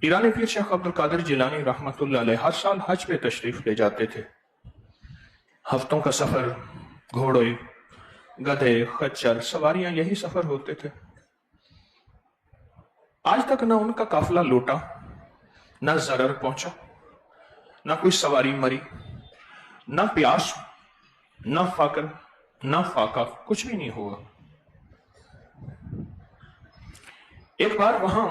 ईरानी पीर शेख अब्दुल कादिर जिलानी रहमतुल्लाह अलैह हर साल हज पे तशरीफ ले जाते थे। हफ्तों का सफर, घोड़े, गधे, खच्चर, सवारियां, यही सफर होते थे। आज तक ना उनका काफिला लौटा, ना जरर पहुंचा, ना कोई सवारी मरी, ना प्यास, ना फाकर, ना फाका, कुछ भी नहीं हुआ। एक बार वहां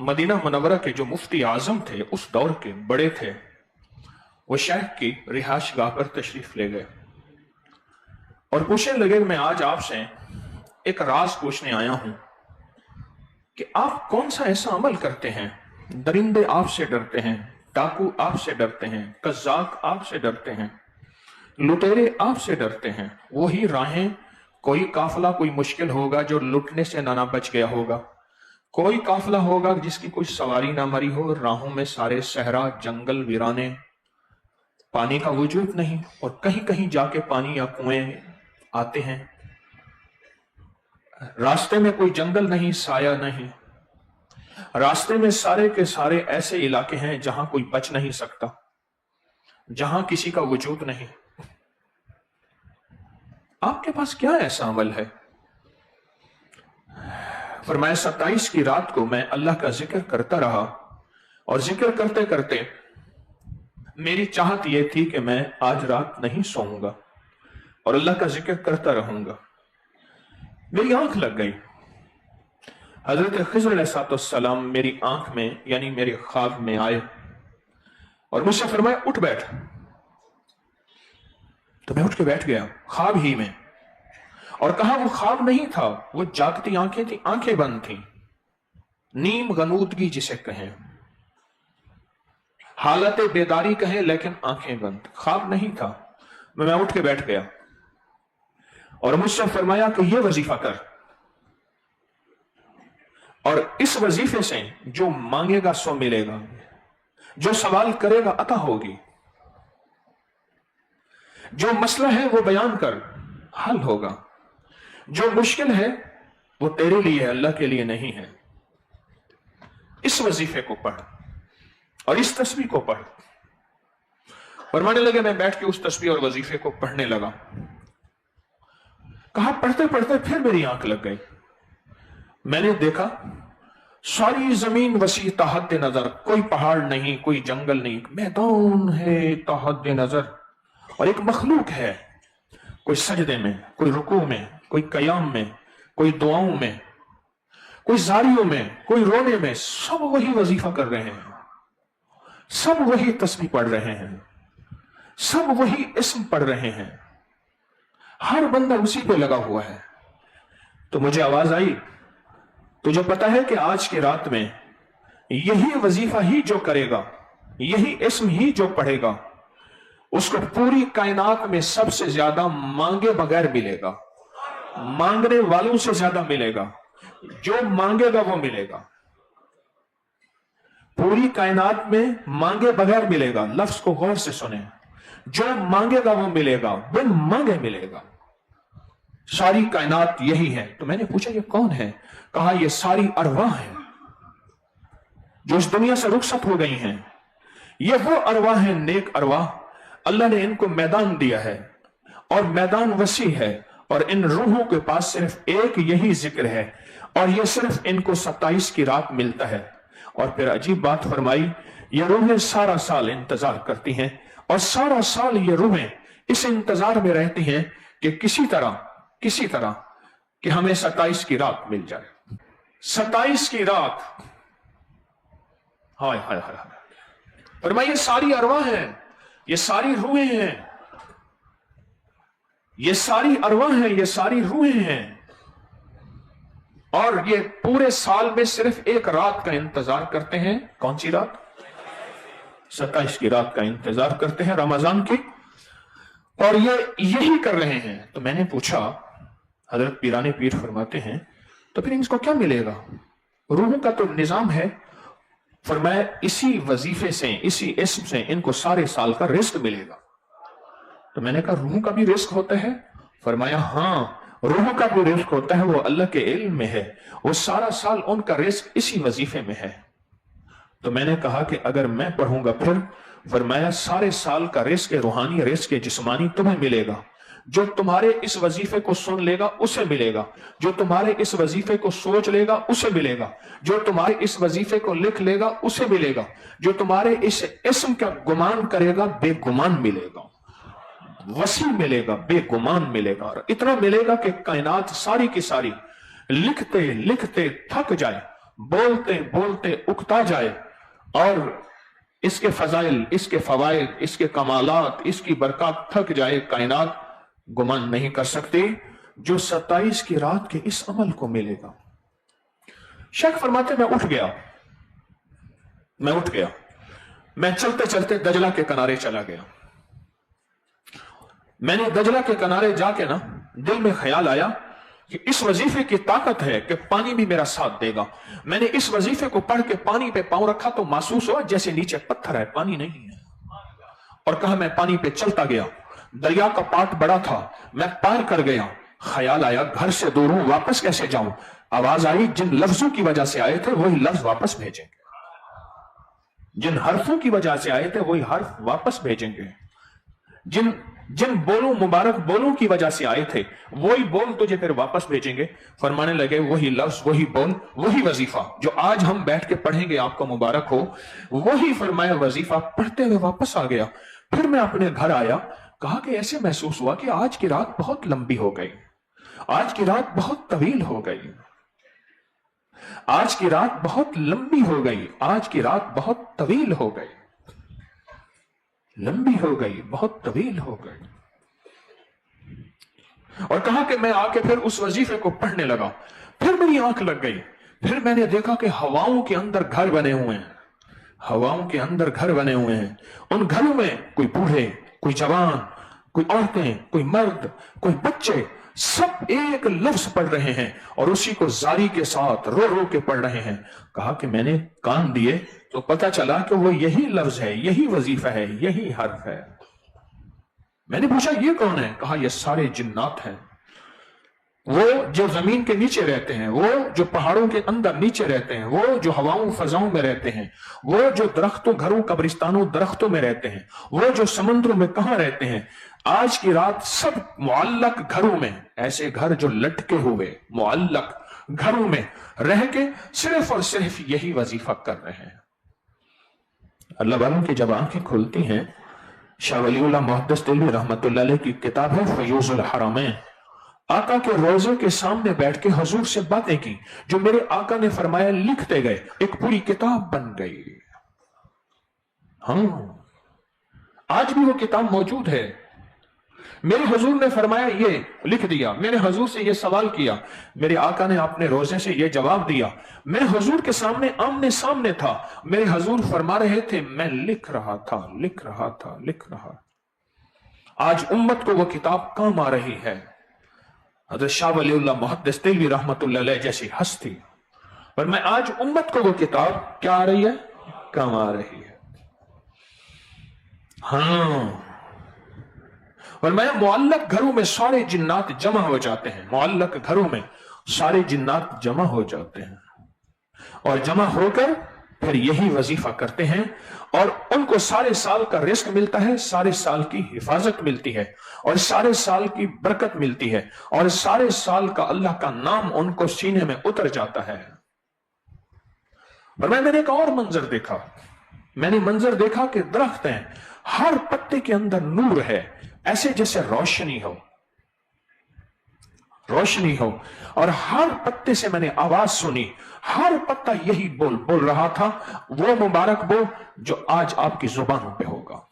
मदीना मुनव्वरा के जो मुफ्ती आजम थे, उस दौर के बड़े थे, वो शेख की रिहाइश गाह पर तशरीफ ले गए और पूछने लगे, मैं आज आपसे एक राज पूछने आया हूं कि आप कौन सा ऐसा अमल करते हैं, दरिंदे आपसे डरते हैं, डाकू आपसे डरते हैं, कज़्ज़ाक आपसे डरते हैं, लुटेरे आपसे डरते हैं, वही राहें, कोई काफिला कोई मुश्किल होगा जो लुटने से ना बच गया होगा, कोई काफिला होगा जिसकी कोई सवारी ना मरी हो, राहों में सारे सहरा, जंगल, वीराने, पानी का वजूद नहीं, और कहीं कहीं जाके पानी या कुएं आते हैं, रास्ते में कोई जंगल नहीं, साया नहीं, रास्ते में सारे के सारे ऐसे इलाके हैं जहां कोई बच नहीं सकता, जहां किसी का वजूद नहीं। आपके पास क्या ऐसा अमल है? फरमाया 27 की रात को मैं अल्लाह का जिक्र करता रहा और जिक्र करते करते मेरी चाहत यह थी कि मैं आज रात नहीं सोऊंगा और अल्लाह का जिक्र करता रहूंगा। मेरी आंख लग गई। हजरत खिज़र अलैहिस्सलाम मेरी आंख में यानी मेरे ख्वाब में आए और मुझसे फरमाया उठ बैठ। तो मैं उठ के बैठ गया ख्वाब ही में, और कहा वो ख्वाब नहीं था, वो जागती आंखें थी, आंखें बंद थी, नीम गनूदगी जिसे कहें, हालत बेदारी कहें, लेकिन आंखें बंद, ख्वाब नहीं था। मैं उठ के बैठ गया और मुझसे फरमाया कि ये वजीफा कर, और इस वजीफे से जो मांगेगा सो मिलेगा, जो सवाल करेगा अता होगी, जो मसला है वो बयान कर, हल होगा, जो मुश्किल है वो तेरे लिए है, अल्लाह के लिए नहीं है। इस वजीफे को पढ़ और इस तस्बीह को पढ़। फरमाने लगे, मैं बैठ के उस तस्बीह और वजीफे को पढ़ने लगा। कहा पढ़ते पढ़ते फिर मेरी आंख लग गई। मैंने देखा सारी जमीन वसी तहद नजर, कोई पहाड़ नहीं, कोई जंगल नहीं, मैदान है तहद नजर, और एक मखलूक है, कोई सजदे में, कोई रुकू में, कोई कयाम में, कोई दुआओं में, कोई जारियों में, कोई रोने में, सब वही वजीफा कर रहे हैं, सब वही तस्बीह पढ़ रहे हैं, सब वही इस्म पढ़ रहे हैं, हर बंदा उसी पे लगा हुआ है। तो मुझे आवाज आई, तुझे पता है कि आज की रात में यही वजीफा ही जो करेगा, यही इस्म ही जो पढ़ेगा, उसको पूरी कायनात में सबसे ज्यादा मांगे बगैर मिलेगा, मांगने वालों से ज्यादा मिलेगा, जो मांगेगा वो मिलेगा, पूरी कायनात में मांगे बगैर मिलेगा। लफ्ज को गौर से सुने, जो मांगेगा वो मिलेगा, बिन मांगे मिलेगा। सारी कायनात यही है। तो मैंने पूछा ये कौन है? कहा ये सारी अरवाह है जो इस दुनिया से रुखसत हो गई हैं। ये वो अरवाह है, नेक अरवाह, अल्लाह ने इनको मैदान दिया है और मैदान वसी है, और इन रूहों के पास सिर्फ एक यही जिक्र है, और ये सिर्फ इनको 27 की रात मिलता है। और फिर अजीब बात फरमाई, ये रूहें सारा साल इंतजार करती हैं, और सारा साल ये रूहें इस इंतजार में रहती हैं कि किसी तरह कि हमें 27 की रात मिल जाए। 27 की रात, हाय हाय हाय हाय। फरमाइए ये सारी अरवाह हैं, ये सारी रूहें हैं, ये सारी अरवाह हैं, ये सारी रूहें हैं, और ये पूरे साल में सिर्फ एक रात का इंतजार करते हैं। कौन सी रात? 27 की रात का इंतजार करते हैं, रमजान की, और ये यही कर रहे हैं। तो मैंने पूछा, हजरत पीराने पीर फरमाते हैं, तो फिर इनको क्या मिलेगा? रूहों का तो निजाम है। फरमाया इसी वजीफे से, इसी इस्म से इनको सारे साल का रिस्क मिलेगा। तो मैंने कहा रूह का भी रिस्क होता है? फरमाया हाँ, रूह का भी रिस्क होता है, वो अल्लाह के इल्म में है, वो सारा साल उनका रिस्क इसी वजीफे में है। तो मैंने कहा कि अगर मैं पढ़ूंगा फिर? फरमाया सारे साल का रिस्क रूहानी, रिस्क जिस्मानी तुम्हें मिलेगा। जो तुम्हारे इस वजीफे को सुन लेगा उसे मिलेगा, जो तुम्हारे इस वजीफे को सोच लेगा उसे मिलेगा, जो तुम्हारे इस वजीफे को लिख लेगा उसे मिलेगा, जो तुम्हारे इस इस्म का गुमान करेगा बेगुमान मिलेगा, वसी मिलेगा, बेगुमान मिलेगा। और इतना मिलेगा कि कायनात सारी की सारी लिखते लिखते थक जाए, बोलते बोलते उकता जाए, और इसके फजाइल, इसके फवाइद, इसके कमालात, इसकी बरकत थक जाए, कायनात गुमान नहीं कर सकती जो 27 की रात के इस अमल को मिलेगा। शेख फरमाते मैं उठ गया, मैं चलते चलते दजला के किनारे चला गया। मैंने दजला के किनारे जाके ना दिल में ख्याल आया कि इस वजीफे की ताकत है कि पानी भी मेरा साथ देगा। मैंने इस वजीफे को पढ़ के पानी पे पांव रखा तो महसूस हुआ जैसे नीचे पत्थर है, पानी नहीं है। और कहा मैं पानी पे चलता गया। दरिया का पाट बड़ा था, मैं पार कर गया। ख्याल आया घर से दूर हूं, वापस कैसे जाऊं? आवाज आई जिन लफ्जों की वजह से आए थे वही लफ्ज वापस भेजेंगे, जिन हर्फों की वजह से आए थे वही हर्फ वापस भेजेंगे, जिन बोलों, मुबारक बोलों की वजह से आए थे वही बोल तुझे फिर वापस भेजेंगे। फरमाने लगे वही लफ्ज, वही बोल, वही वजीफा जो आज हम बैठ के पढ़ेंगे, आपको मुबारक हो, वही फरमाया वजीफा पढ़ते हुए वापस आ गया। फिर मैं अपने घर आया, कहा कि ऐसे महसूस हुआ कि आज की रात बहुत लंबी हो गई, आज की रात बहुत तवील हो गई, आज की रात बहुत लंबी हो गई, आज की रात बहुत तवील हो गई, लंबी हो गई, बहुत तवील हो गई। और कहा कि मैं आके फिर उस वजीफे को पढ़ने लगा। फिर मेरी आंख लग गई, फिर मैंने देखा कि हवाओं के अंदर घर बने हुए हैं, हवाओं के अंदर घर बने हुए हैं। उन घरों में कोई बूढ़े, कोई जवान, कोई औरतें, कोई मर्द, कोई बच्चे, सब एक लफ्ज पढ़ रहे हैं और उसी को जारी के साथ रो रो के पढ़ रहे हैं। कहा कि मैंने कान दिए तो पता चला कि वो यही लफ्ज है, यही वजीफा है, यही हर्फ है। मैंने पूछा ये कौन है? कहा ये सारे जिन्नात हैं, वो जो जमीन के नीचे रहते हैं, वो जो पहाड़ों के अंदर नीचे रहते हैं, वो जो हवाओं फजाओं में रहते हैं, वो जो दरख्तों, घरों, कब्रिस्तानों, दरख्तों में रहते हैं, वो जो समुद्रों में कहां रहते हैं। आज की रात सब मुअल्लक घरों में, ऐसे घर जो लटके हुए मुअल्लक घरों में रह के सिर्फ और सिर्फ यही वजीफा कर रहे हैं। अल्लाह वालों की जब आंखें खुलती हैं, शाह वलीउल्लाह मुहद्दिस दिल्ली रहमतुल्लाह अलैह की किताब है फयूजुल हरमैन, आका के रोजे के सामने बैठ के हुजूर से बातें की, जो मेरे आका ने फरमाया लिखते गए, एक पूरी किताब बन गई। हाँ, आज भी वो किताब मौजूद है। मेरे हुजूर ने फरमाया ये लिख दिया, मैंने हुजूर से ये सवाल किया, मेरे आका ने अपने रोजे से ये जवाब दिया, मैं हुजूर के सामने आमने सामने था, मेरे हुजूर फरमा रहे थे, मैं लिख रहा था, लिख रहा था, लिख रहा। आज उम्मत को वो किताब काम आ रही है। हज़रत शाह वलीउल्लाह मुहद्दिस दिल्ली रहमतुल्लाह अलैह जैसी हस्ती, पर मैं आज उम्मत को वो किताब क्या आ रही है? काम आ रही है। हाँ, और मैं मुअल्लक घरों में सारे जिन्नात जमा हो जाते हैं, मुअल्लक घरों में सारे जिन्नात जमा हो जाते हैं और जमा होकर फिर यही वजीफा करते हैं और उनको सारे साल का रिस्क मिलता है, सारे साल की हिफाजत मिलती है और सारे साल की बरकत मिलती है और सारे साल का अल्लाह का नाम उनको सीने में उतर जाता है। और मैंने एक और मंजर देखा, मैंने मंजर देखा कि दरख्त हैं, हर पत्ते के अंदर नूर है, ऐसे जैसे रोशनी हो, रोशनी हो। और हर पत्ते से मैंने आवाज सुनी, हर पत्ता यही बोल रहा था, वो मुबारक बोल जो आज आपकी जुबानों पे होगा।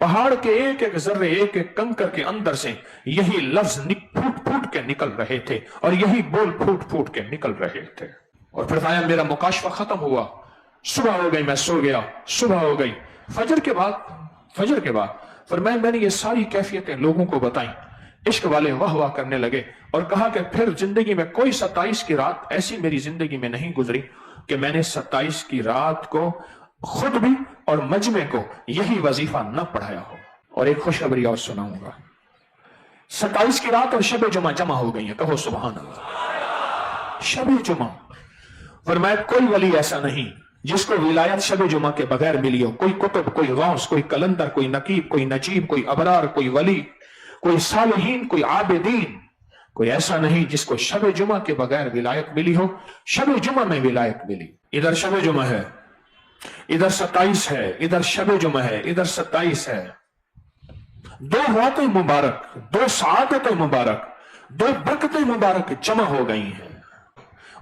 पहाड़ के एक एक जर्रे, एक एक कंकर के अंदर से यही लफ्ज फूट फूट के निकल रहे थे और यही बोल फूट फूट के निकल रहे थे। और फिर आया मेरा मुकाशफा खत्म हुआ, सुबह हो गई, मैं सो गया, सुबह हो गई, फजर के बाद फिर मैंने ये सारी कैफियतें लोगों को बताई। इश्क वाले वाह वाह करने लगे और कहा कि फिर जिंदगी में कोई 27 की रात ऐसी मेरी जिंदगी में नहीं गुजरी कि मैंने 27 की रात को खुद भी और मजमे को यही वजीफा न पढ़ाया हो। और एक खुशखबरी और सुनाऊंगा, 27 की रात और शब जुमा जमा हो गई है, कहो सुभान अल्लाह। शब जुमा, फरमाया कोई वली ऐसा नहीं जिसको विलायत शब जुमा के बगैर मिली हो, कोई कुतुब, कोई गौस, कोई कलंदर, कोई नकीब, कोई नजीब, कोई अबरार, कोई वली, कोई सालिहीन, कोई आबिदीन, कोई ऐसा नहीं जिसको शब जुमा के बगैर विलायत मिली हो। शब जुमा में विलायत मिली। इधर शब जुमा है, इधर 27 है, इधर शब जुमा है, इधर 27 है। दो रातें मुबारक, दो सआदतें मुबारक, दो बरकतें मुबारक जमा हो गई हैं।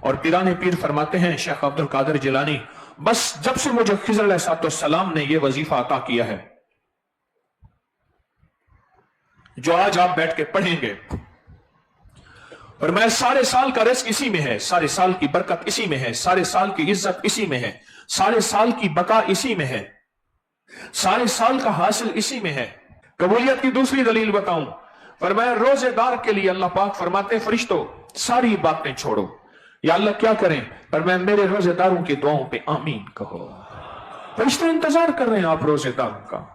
और पीराने पीर फरमाते हैं, शेख अब्दुल कादिर जिलानी, बस जब से मुझे खिज़र अलैहिस्सलाम ने यह वजीफा अता किया है, जो आज आप बैठ के पढ़ेंगे, और मैं सारे साल का रिस्क इसी में है, सारे साल की बरकत इसी में है, सारे साल की इज्जत इसी में है, सारे साल की बका इसी में है, सारे साल का हासिल इसी में है। कबूलियत की दूसरी दलील बताऊं, फरमाया रोजेदार के लिए अल्लाह पाक फरमाते, फरिश्तों सारी बातें छोड़ो। या अल्लाह क्या करें? फरमाया मेरे रोजेदारों की दुआओं पे आमीन कहो। फरिश्ते इंतजार कर रहे हैं आप रोजेदारों का।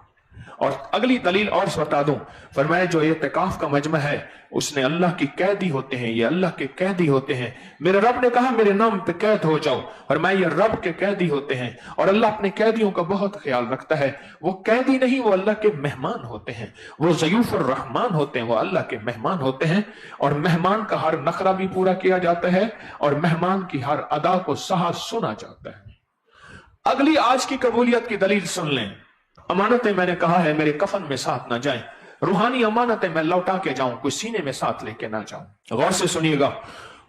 और अगली दलील और बता दूं, फरमाया जो इत्तिकाफ का मजमा है उसने अल्लाह की कैदी होते हैं, ये अल्लाह के कैदी होते हैं। मेरे रब ने कहा मेरे नाम पे कैद हो जाओ, फरमाया ये रब के कैदी होते हैं। और अल्लाह अपने कैदियों का बहुत ख्याल रखता है। वो कैदी नहीं, वो अल्लाह के मेहमान होते हैं, वो ज़यूफ़ुर रहमान होते हैं, वो अल्लाह के मेहमान होते हैं। और मेहमान का हर नखरा भी पूरा किया जाता है और मेहमान की हर अदा को सहा सुना जाता है। अगली आज की कबूलियत की दलील सुन लें। अमानतें मैंने कहा है मेरे कफन में साथ ना जाएं, रूहानी अमानतें मैं लौटा के जाऊं, कोई सीने में साथ लेके ना जाऊं। गौर से सुनिएगा,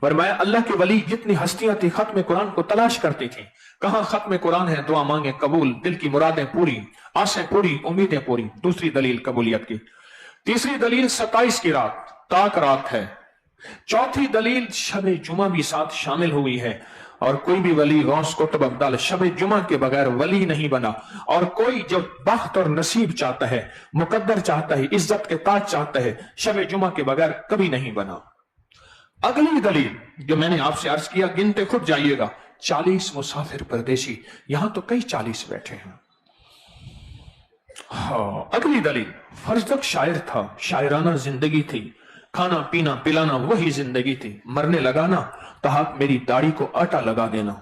फरमाया अल्लाह के वली जितनी हस्तियां थी खत्म कुरान को तलाश करती थी। कहां खत्म कुरान है, दुआ मांगे कबूल, दिल की मुरादें पूरी, आसें पूरी, उम्मीदें पूरी। दूसरी दलील कबूलियत की। तीसरी दलील 27 की रात, ताक रात है। चौथी दलील शब जुमा भी साथ शामिल हुई है। और कोई भी वली गौस कुतुब अब्दाल शब जुमा के बगैर वली नहीं बना। और कोई जब बख्त और नसीब चाहता है, मुकद्दर चाहता है, इज्जत के ताज चाहता है, शब जुमा के बगैर कभी नहीं बना। अगली दलील जो मैंने आपसे अर्ज किया, गिनते खुद जाइएगा, 40 मुसाफिर परदेशी, यहां तो कई 40 बैठे हैं। हाँ, अगली दलील, फर्जक शायर था, शायराना जिंदगी थी, खाना पीना पिलाना वही जिंदगी थी। मरने लगा ना तो आप मेरी दाढ़ी को आटा लगा देना,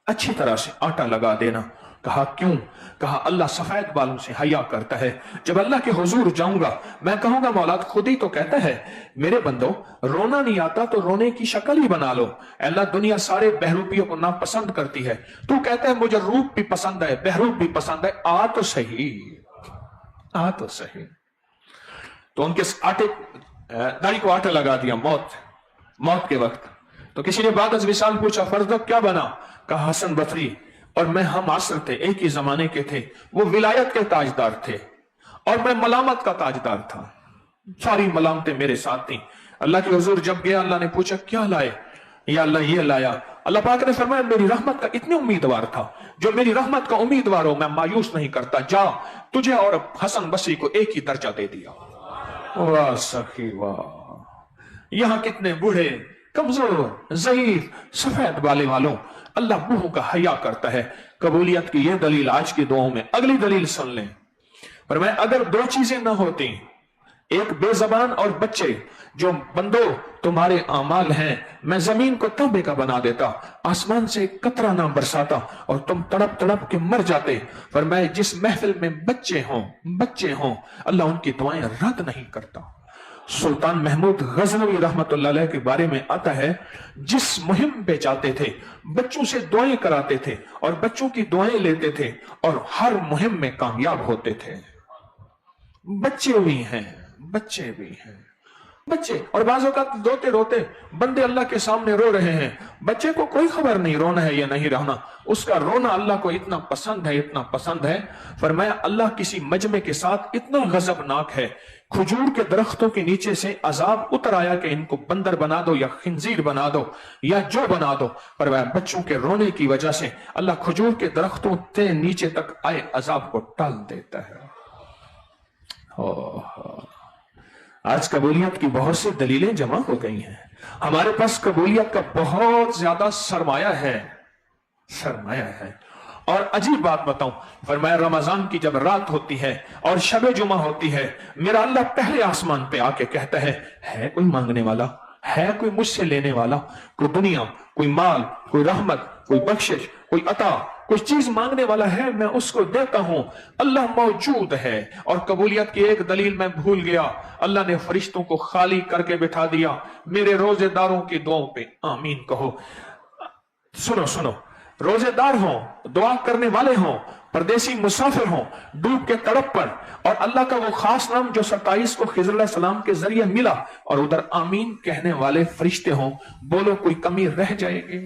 अच्छी तरह से आटा लगा देना। कहा क्यों? कहा अल्लाह सफेद बालों से हया करता है। जब अल्लाह के हुजूर जाऊंगा मैं कहूंगा मौला खुद ही तो कहता है मेरे बंदो रोना नहीं आता तो रोने की शक्ल ही बना लो। अल्लाह दुनिया सारे बहरूपियों को नापसंद करती है, तू कहता है मुझे रूप भी पसंद है, बहरूप भी पसंद है, आ तो सही, आ तो सही। तो उनके आटे दाढ़ी को आटा लगा दिया मौत के वक्त। तो किसी ने बाद विशाल पूछा फर्ज क्या बना? कहा हसन बसरी और मैं हम आसर थे, एक ही जमाने के थे। वो विलायत के ताजदार थे और मैं मलामत का ताजदार था, सारी मलामतें मेरे साथ थी। अल्लाह के हुजूर जब गया, अल्लाह ने पूछा क्या लाए? या अल्लाह ये लाया। अल्लाह पाक ने फरमाया मेरी रहमत का इतने उम्मीदवार था, जो मेरी रहमत का उम्मीदवार हो मैं मायूस नहीं करता। जा, तुझे और हसन बसरी को एक ही दर्जा दे दिया। वाह सखी वाह, यहां कितने बूढ़े कमजोर ज़ईफ सफेद बाले वालों अल्लाह मुंह का हया करता है। कबूलियत की यह दलील आज की दुआओं में। अगली दलील सुन लें, पर मैं अगर दो चीजें ना होती, एक बेजबान और बच्चे, जो बंदो तुम्हारे आमाल हैं, मैं जमीन को तौबे का बना देता, आसमान से कतरा ना बरसाता और तुम तड़प तड़प के मर जाते। पर मैं जिस महफिल में बच्चे हों अल्लाह उनकी दुआएं रद्द नहीं करता। सुल्तान महमूद गजनवी रहमतुल्लाह अलैह के बारे में आता है, जिस मुहिम पे जाते थे बच्चों से दुआएं कराते थे और बच्चों की दुआएं लेते थे और हर मुहिम में कामयाब होते थे। बच्चे भी हैं, बच्चे और बाजों का रोते रोते बंदे अल्लाह के सामने रो रहे हैं, बच्चे को कोई खबर नहीं रोना है या नहीं रहना, उसका रोना अल्लाह को इतना पसंद है। फरमाया अल्लाह किसी मजमे के साथ इतना गजबनाक है, खजूर के दरख्तों के नीचे से अजाब उतर आया कि इनको बंदर बना दो या खिंजीर बना दो या जो बना दो। फरमाया बच्चों के रोने की वजह से अल्लाह खजूर के दरख्तों से नीचे तक आए अजाब को टाल देता है। आज कबूलियत की बहुत सी दलीलें जमा हो गई हैं। हमारे पास कबूलियत का बहुत ज्यादा सरमाया है। और अजीब बात बताऊं, फरमाया रमजान की जब रात होती है और शबे जुमा होती है, मेरा अल्लाह पहले आसमान पे आके कहता है कोई मांगने वाला, है कोई मुझसे लेने वाला, कोई दुनिया, कोई माल, कोई रहमत, कोई बख्शिश, कोई अता, कुछ चीज मांगने वाला है, मैं उसको देता हूं। अल्लाह मौजूद है। और कबूलियत की एक दलील मैं भूल गया, अल्लाह ने फरिश्तों को खाली करके बिठा दिया। मेरे रोजेदारों की दुआओं पे आमीन कहो। सुनो सुनो, रोजेदार हो, दुआ करने वाले हो, परदेसी मुसाफिर हो, डूब के तड़प पर, और अल्लाह का वो खास नाम जो 27 को खिज़र अलैहिस्सलाम के जरिए मिला, और उधर आमीन कहने वाले फरिश्ते हो, बोलो कोई कमी रह जाएगी?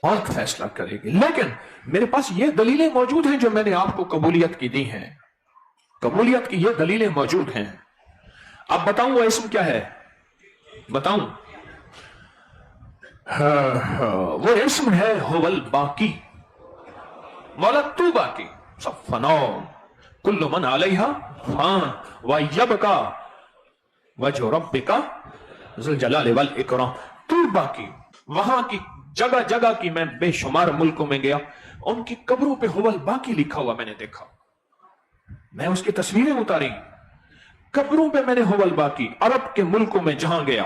मौत फैसला करेगी। लेकिन मेरे पास ये दलीलें मौजूद हैं जो मैंने आपको कबूलियत की दी हैं। कबूलियत की ये दलीलें मौजूद हैं। अब बताऊं वो इसम क्या है? बताऊं? वो इसम है हुवल बाकी। मौला तू बाकी, सब फना, कुल्लु मन अलैहा फान व यबका वजह रब्बिका ज़ुल जलाल वल इकराम। तू बाकी। वहां की जगह जगह की मैं बेशुमार मुल्कों में गया, उनकी कब्रों पे हुवल बाकी लिखा हुआ मैंने देखा। मैं उसकी तस्वीरें उतारी, कब्रों पे मैंने हुवल बाकी। अरब के मुल्कों में जहां गया,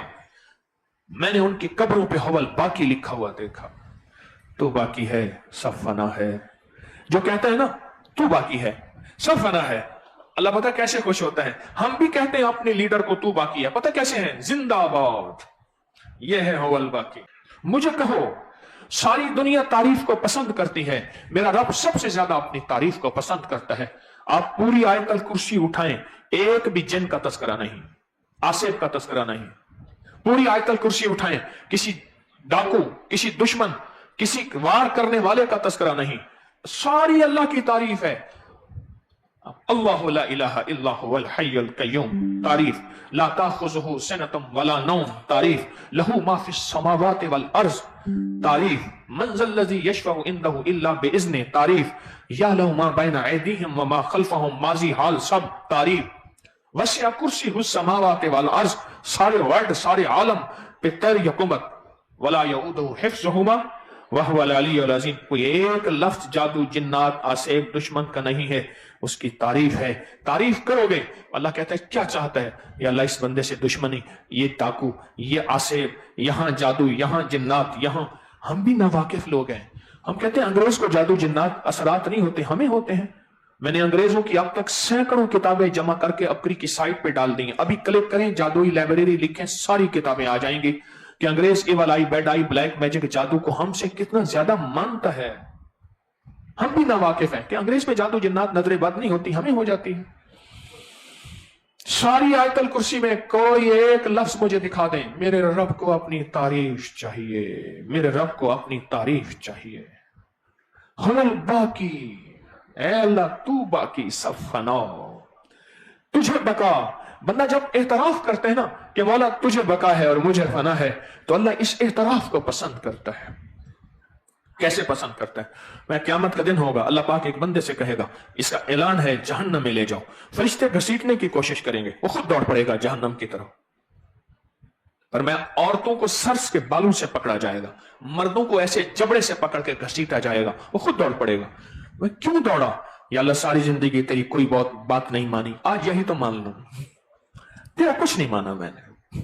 मैंने उनकी कब्रों पे हुवल बाकी लिखा हुआ देखा। तू बाकी है, सब फना है। जो कहता है ना तू बाकी है, सब फना है, अल्लाह पता कैसे खुश होता है। हम भी कहते हैं अपने लीडर को तू बाकी है, पता कैसे है? जिंदाबाद, ये है हुवल बाकी। मुझे कहो, सारी दुनिया तारीफ को पसंद करती है, मेरा रब सबसे ज्यादा अपनी तारीफ को पसंद करता है। आप पूरी आयतल कुर्सी उठाएं, एक भी जिन का तस्करा नहीं, आसिफ का तस्करा नहीं। पूरी आयतल कुर्सी उठाएं, किसी डाकू, किसी दुश्मन, किसी वार करने वाले का तस्करा नहीं। सारी अल्लाह की तारीफ है। अल्लाहु ला इलाहा इल्ला हुवल हय्युल कय्यूम, तारीफ। ला ताखुज़ुहु सिनतुम वला नौम, तारीफ। लहू मा फिस समावाति वल अर्ज़, तारीफ। मन ज़ल्लज़ी यशफ़उ इंदहु इल्ला बिइज़्निही, तारीफ। यअलमु मा बैना ऐदीहिम व मा खल्फ़हुम, माज़ी हाल सब, तारीफ। वसिअ कुर्सियुहु समावाति वल अर्ज़, सारे वर्ल्ड, सारे आलम पे तेरी हुकूमत। वला यऊदुहु हिफ्ज़ुहुमा वहुवल अलियुल अज़ीम। कोई एक लफ्ज जादू, जिन्नात, आसेब, दुश्मन का नहीं है, उसकी तारीफ है। तारीफ करोगे, अल्लाह कहता है क्या चाहता है? या अल्लाह इस बंदे से दुश्मनी, ये डाकू, ये आसेब, यहां जादू, यहां जिन्नात, यहां। हम भी नावाकिफ लोग हैं। हम कहते हैं अंग्रेज को जादू जिन्नात असरात नहीं होते, हमें होते हैं। मैंने अंग्रेजों की अब तक सैकड़ों किताबें जमा करके अपनी की साइट पे डाल दी हैं। अभी क्लिक करें, जादुई लाइब्रेरी लिखें, सारी किताबें आ जाएंगी कि अंग्रेज एवल आई, बेड आई, ब्लैक मैजिक, जादू को हमसे कितना ज्यादा मानता है। हम भी नावाकिफ हैं कि अंग्रेज पे जादू जिन्नात नजरे बद नहीं होती, हमें हो जाती है। सारी आयतल कुर्सी में कोई एक लफ्ज मुझे दिखा दें, मेरे रब को अपनी तारीफ चाहिए, मेरे रब को अपनी तारीफ चाहिए। हुवल बाकी, ऐ अल्लाह तू बाकी, सब फना, तुझे बका। बंदा जब एतराफ करते हैं ना कि मौला तुझे बका है और मुझे फना है, तो अल्लाह इस एतराफ को पसंद करता है। कैसे पसंद करता है? मैं क़यामत का दिन होगा, अल्लाह पाक एक बंदे से कहेगा, इसका ऐलान है जहन्नम में ले जाओ। फरिश्ते घसीटने की कोशिश करेंगे, वो खुद दौड़ पड़ेगा जहन्नम की तरफ। पर मैं औरतों को सर्स के बालों से पकड़ा जाएगा, मर्दों को ऐसे जबड़े से पकड़ के घसीटा जाएगा, वो खुद दौड़ पड़ेगा। मैं क्यों दौड़ा? या अल्लाह सारी जिंदगी तेरी कोई बात नहीं मानी, आज यही तो मान लो। तेरा कुछ नहीं माना मैंने,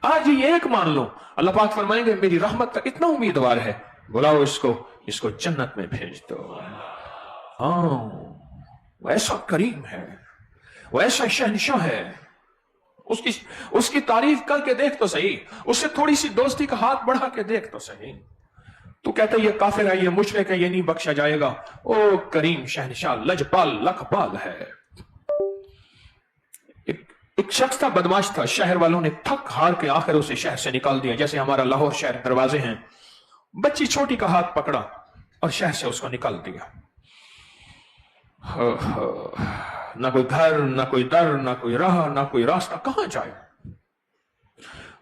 आज ये एक मान लो। अल्लाह पाक फरमाएंगे मेरी रहमत का इतना उम्मीदवार है, बुलाओ इसको जन्नत में भेज दो। हाँ, वो ऐसा करीम है, वो ऐसा शहंशाह है। उसकी तारीफ करके देख तो सही, उससे थोड़ी सी दोस्ती का हाथ बढ़ा के देख तो सही। तू कहता है ये काफिर है, ये मुशरिक है, ये नहीं बख्शा जाएगा। ओ करीम शहंशाह लजपाल लखपाल है। एक शख्स था, बदमाश था, शहर वालों ने थक हार के आखिर उसे शहर से निकाल दिया। जैसे हमारा लाहौर शहर दरवाजे हैं, बच्ची छोटी का हाथ पकड़ा और शहर से उसको निकाल दिया। ना कोई घर, ना कोई दर, ना कोई राह, ना कोई रास्ता, कहां जाए?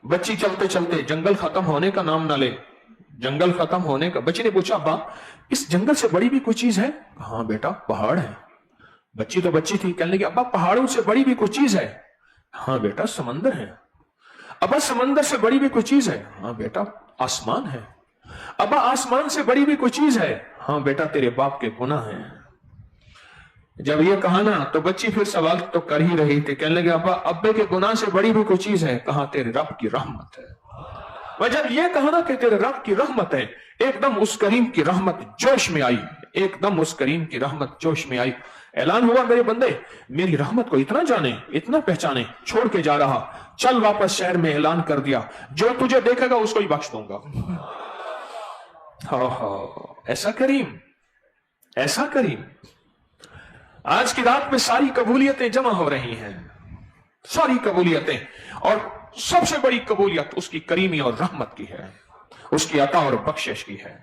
बच्ची चलते चलते जंगल खत्म होने का नाम ना ले, जंगल खत्म होने का। बच्ची ने पूछा, अब्बा इस जंगल से बड़ी भी कोई चीज है? हाँ बेटा पहाड़ है। बच्ची तो बच्ची थी, कहने लगी, अब्बा पहाड़ों से बड़ी भी कोई चीज है? हाँ बेटा समंदर है। अब्बा समंदर से बड़ी भी कोई चीज है? हाँ बेटा आसमान है। अब्बा आसमान से बड़ी भी कोई चीज है? हाँ बेटा तेरे बाप के गुनाह हैं। जब ये कहा ना तो बच्ची फिर सवाल तो कर ही रही थी, कहने लगे, अब्बा अब्बे के गुनाह से बड़ी भी कोई चीज है? कहा तेरे रब की रहमत है। वह जब ये कहा ना कि तेरे रब की रहमत है, एकदम उस करीम की रहमत जोश में आई, एकदम उस करीम की रहमत जोश में आई। ऐलान हुआ, मेरे बंदे मेरी रहमत को इतना जाने, इतना पहचाने, छोड़ के जा रहा, चल वापस शहर में। ऐलान कर दिया, जो तुझे देखेगा उसको ही बख्श दूंगा। ऐसा करीम, ऐसा करीम। आज की रात में सारी कबूलियतें जमा हो रही हैं, सारी कबूलियतें, और सबसे बड़ी कबूलियत उसकी करीमी और रहमत की है, उसकी अता और बख्शिश की है।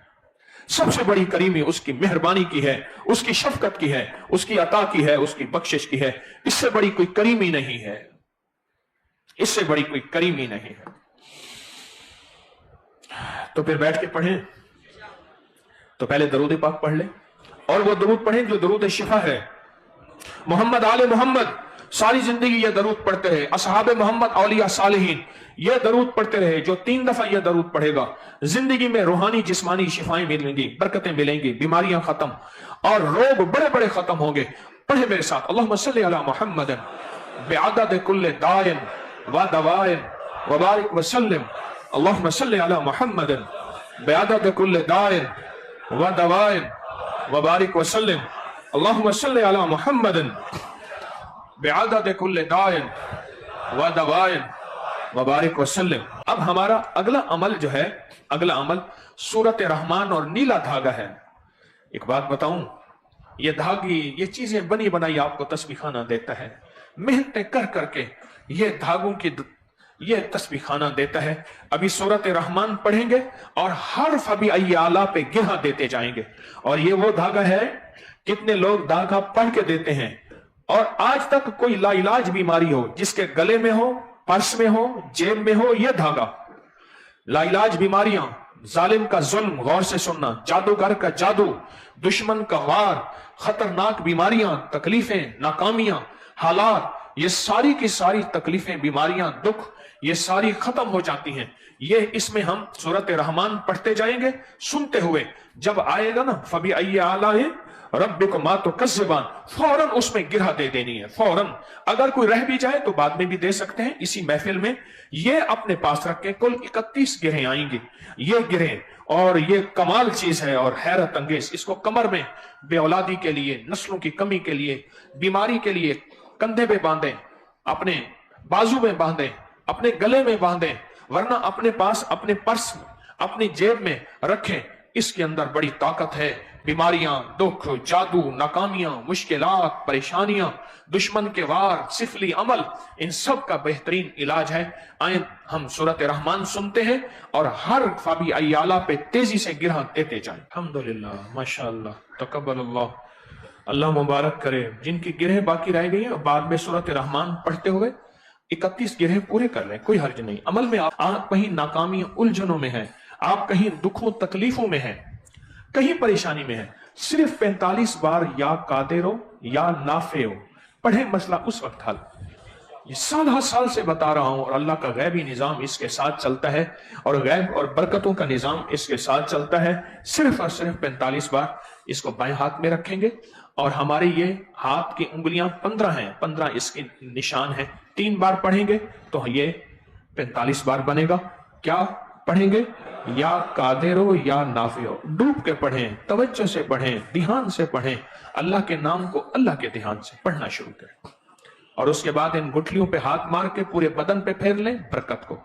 सबसे बड़ी करीमी उसकी मेहरबानी की है, उसकी शफकत की है, उसकी अता की है, उसकी बख्शिश की है। इससे बड़ी कोई करीमी नहीं है, इससे बड़ी कोई करीमी नहीं है। तो फिर बैठ के पढ़ें, तो पहले दरूद पाक पढ़ ले, और वो दरूद पढ़ें जो दरूद शिफा है। मोहम्मद आले मोहम्मद सारी जिंदगी ये दरूद पढ़ते रहे, असहाबे मोहम्मद औलिया सालिहीन ये दरूद पढ़ते रहे। जो 3 दफा ये दरूद पढ़ेगा, जिंदगी में रूहानी जिस्मानी शिफाएं मिलेंगी, बरकतें मिलेंगी, बीमारियां खत्म और रोग बड़े बड़े खत्म होंगे। पढ़े मेरे साथ, अल्लाहुम्मा सल्ली अला मुहम्मद बिअदद कुल्ल दाइन व दवाइन व बारिक व सल्लिम। अल्लाहुम्मा सल्ली अला मुहम्मद बिअदद कुल्ल दाइन व दवाइन व बारिक व सल्लिम। अल्लाहुम्मा सल्ली अला मुहम्मद बिअदद कुल्ल दाइन व दवाइन व बारिक व सल्लिम। अब हमारा अगला अमल जो है, अगला अमल सूरत रहमान और नीला धागा है। एक बात बताऊं, ये धागी, ये चीजें बनी बनाई आपको तस्बीह खाना देता है, मेहनतें कर करके ये धागों की ये तस्बीह खाना देता है। अभी सूरत रहमान पढ़ेंगे और हर फबी आला पे गिरा देते जाएंगे, और ये वो धागा है, कितने लोग धागा पढ़ के देते हैं और आज तक कोई लाइलाज बीमारी हो, जिसके गले में हो, पर्स में हो, जेब में हो, यह धागा। लाइलाज बीमारियां, जालिम का जुल्म, गौर से सुनना, जादूगर का जादू, दुश्मन का वार, खतरनाक बीमारियां, तकलीफें, नाकामियां, हालात, ये सारी की सारी तकलीफें, बीमारियां, दुख, ये सारी खत्म हो जाती हैं। ये इसमें हम सूरत रहमान पढ़ते जाएंगे सुनते हुए। जब आएगा ना फबी आला रब्बिकुम मा तुकज़्ज़िबान, फौरन उसमें गिरह दे देनी है, फौरन। अगर कोई रह भी जाए तो बाद में भी दे सकते हैं इसी महफिल में। ये अपने पास रख के कुल 31 गिरहें आएंगी। ये गिरहें, और ये कमाल चीज है और हैरत अंगेज। इसको कमर में बेऔलादी के लिए, नस्लों की कमी के लिए, बीमारी के लिए कंधे पे बांधें, अपने बाजू में बांधें, अपने गले में बांधें, वरना अपने पास, अपने पर्स, अपनी जेब में रखें। इसके अंदर बड़ी ताकत है। बीमारियां, दुख, जादू, नाकामियां, मुश्किलात, परेशानियां, दुश्मन के वार, सिफली अमल, इन सब का बेहतरीन इलाज है। आए हम सूरत रहमान सुनते हैं और हर फबी आला पे तेजी से गिरह देते जाएं। अल्हम्दुलिल्लाह, माशाअल्लाह, तकब्बलल्लाह। अल्लाह मुबारक करे। जिनकी गिरह बाकी रह गई है, बाद में सूरत रहमान पढ़ते हुए 31 गिरह पूरे कर लें, कोई हर्ज नहीं। अमल में आप कहीं नाकामी उलझनों में हैं, आप कहीं दुखों तकलीफों में हैं, कहीं परेशानी में है, सिर्फ 45 बार या कादिरो या नाफे हो पढ़े, मसला उस वक्त हल। ये साल से बता रहा हूं, और अल्लाह का गैबी निजाम इसके साथ चलता है, और गैब और बरकतों का निजाम इसके साथ चलता है। सिर्फ और सिर्फ 45 बार इसको बाएं हाथ में रखेंगे, और हमारे ये हाथ की उंगलियां 15 हैं, 15 इसके निशान है। 3 बार पढ़ेंगे तो ये 45 बार बनेगा। क्या पढ़ेंगे? या कादिरो या नाफियो। डूब के पढ़ें, तवज्जो से पढ़ें, ध्यान से पढ़ें, अल्लाह के नाम को अल्लाह के ध्यान से पढ़ना शुरू करें, और उसके बाद इन गुठलियों पे हाथ मार के पूरे बदन पे फेर लें बरकत को।